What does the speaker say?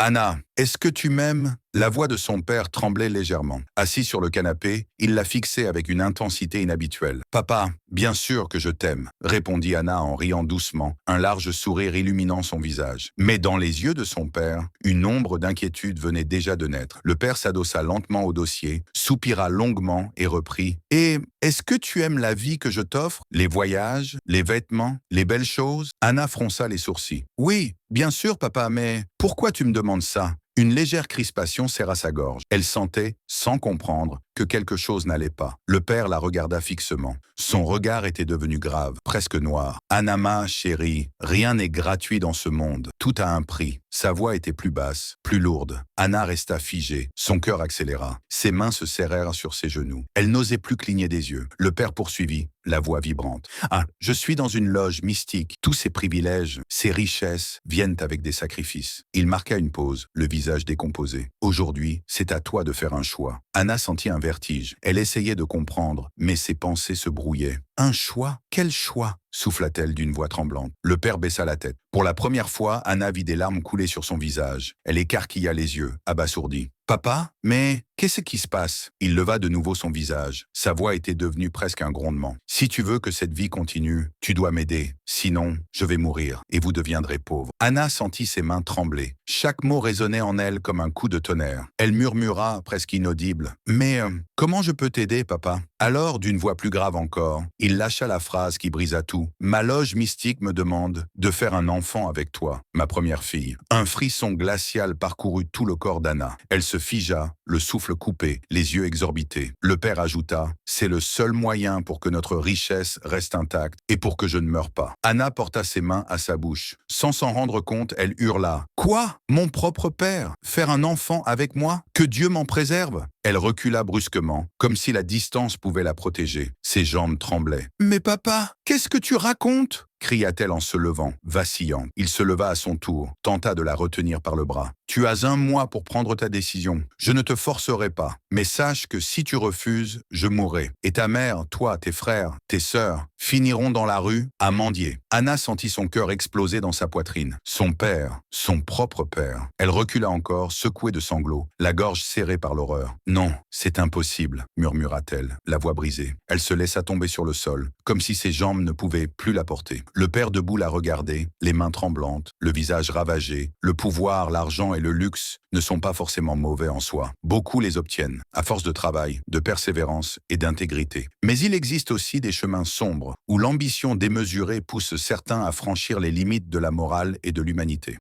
Anna, est-ce que tu m'aimes? La voix de son père tremblait légèrement. Assis sur le canapé, il la fixait avec une intensité inhabituelle. Papa, bien sûr que je t'aime, répondit Anna en riant doucement, un large sourire illuminant son visage. Mais dans les yeux de son père, une ombre d'inquiétude venait déjà de naître. Le père s'adossa lentement au dossier, soupira longuement et reprit. Et est-ce que tu aimes la vie que je t'offre? Les voyages, les vêtements, les belles choses? Anna fronça les sourcils. Oui, bien sûr, papa, mais pourquoi tu me demandes ça? Une légère crispation serra sa gorge. Elle sentait, sans comprendre, que quelque chose n'allait pas. Le père la regarda fixement. Son regard était devenu grave, presque noir. « Anama, chérie, rien n'est gratuit dans ce monde. Tout a un prix. » Sa voix était plus basse, plus lourde. Anna resta figée. Son cœur accéléra. Ses mains se serrèrent sur ses genoux. Elle n'osait plus cligner des yeux. Le père poursuivit, la voix vibrante. « Ah, je suis dans une loge mystique. Tous ces privilèges, ces richesses viennent avec des sacrifices. » Il marqua une pause, le visage décomposé. « Aujourd'hui, c'est à toi de faire un choix. » Anna sentit un vertige. Elle essayait de comprendre, mais ses pensées se brouillaient. « Un choix? Quel choix ?» souffla-t-elle d'une voix tremblante. Le père baissa la tête. Pour la première fois, Anna vit des larmes couler sur son visage. Elle écarquilla les yeux, abasourdie. « Papa? Mais qu'est-ce qui se passe ?» Il leva de nouveau son visage. Sa voix était devenue presque un grondement. « Si tu veux que cette vie continue, tu dois m'aider. Sinon, je vais mourir et vous deviendrez pauvre. » Anna sentit ses mains trembler. Chaque mot résonnait en elle comme un coup de tonnerre. Elle murmura, presque inaudible. « Mais comment je peux t'aider, papa ?» Alors, d'une voix plus grave encore, il lâcha la phrase qui brisa tout. « Ma loge mystique me demande de faire un enfant avec toi, ma première fille. » Un frisson glacial parcourut tout le corps d'Anna. Elle se figea, le souffle coupé, les yeux exorbités. Le père ajouta « C'est le seul moyen pour que notre richesse reste intacte et pour que je ne meure pas. » Anna porta ses mains à sa bouche. Sans s'en rendre compte, elle hurla « Quoi? Mon propre père? Faire un enfant avec moi? Que Dieu m'en préserve !» Elle recula brusquement, comme si la distance pouvait la protéger. Ses jambes tremblaient. « Mais papa, qu'est-ce que tu racontes ?» cria-t-elle en se levant, vacillant. Il se leva à son tour, tenta de la retenir par le bras. « Tu as un mois pour prendre ta décision. Je ne te forcerai pas. Mais sache que si tu refuses, je mourrai. Et ta mère, toi, tes frères, tes sœurs, finiront dans la rue à mendier. » Anna sentit son cœur exploser dans sa poitrine. Son père, son propre père. Elle recula encore, secouée de sanglots, la gorge serrée par l'horreur. « Non, c'est impossible, » murmura-t-elle, la voix brisée. Elle se laissa tomber sur le sol, comme si ses jambes ne pouvaient plus la porter. Le père debout la regardait, les mains tremblantes, le visage ravagé. Le pouvoir, l'argent et le luxe ne sont pas forcément mauvais en soi. Beaucoup les obtiennent, à force de travail, de persévérance et d'intégrité. Mais il existe aussi des chemins sombres, où l'ambition démesurée pousse certains à franchir les limites de la morale et de l'humanité.